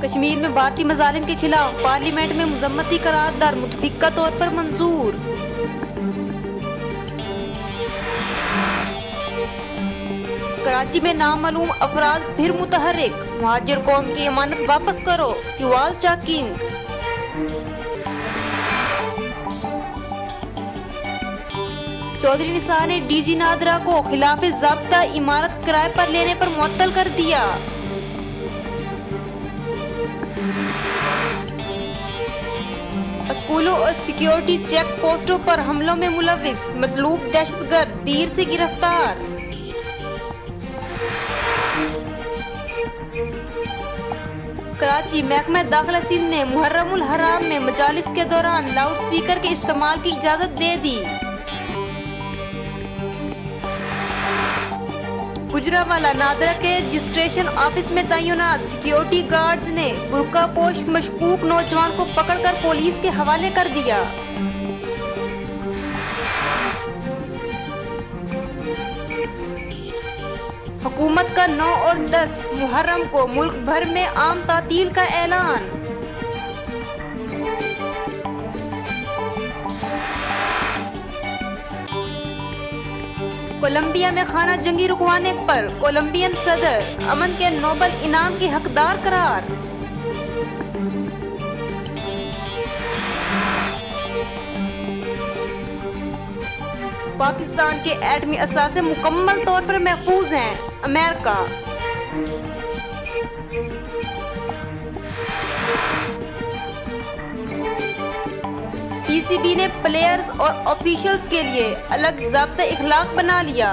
कश्मीर में भारतीय मजालिम के खिलाफ पार्लियामेंट में मुजम्मती करारदाद मुतफिका तौर पर मंजूर। कराची में नामालूम अफराद फिर मुतहर्रिक, मुहाजिर कौम की अमानत वापस करो की वॉल चेकिंग। चौधरी निसार ने डीजी नादरा को खिलाफ ज़ाब्ता इमारत किराए पर लेने पर मुअत्तल कर दिया। स्कूलों और सिक्योरिटी चेक पोस्टों पर हमलों में मुलविस मतलूब दहशतगर्द तीर से गिरफ्तार। कराची महकमा दाखिला सिंध ने मुहर्रमुल हराम में मजालिस के दौरान लाउड स्पीकर के इस्तेमाल की इजाजत दे दी। गुजरावाला नादरा के रजिस्ट्रेशन ऑफिस में तैनात सिक्योरिटी गार्ड्स ने बुर्कापोश मशकूक नौजवान को पकड़कर पुलिस के हवाले कर दिया। हुकूमत का 9 और 10 मुहर्रम को मुल्क भर में आम तातील का ऐलान। कोलंबिया में खाना जंगी रुकवाने पर कोलंबियन सदर अमन के नोबल इनाम के हकदार करार। पाकिस्तान के एटमी असासे मुकम्मल तौर पर महफूज हैं, अमेरिका। पीसीबी ने प्लेयर्स और ऑफिशियल्स के लिए अलग ज़ाब्ता इखलाक बना लिया।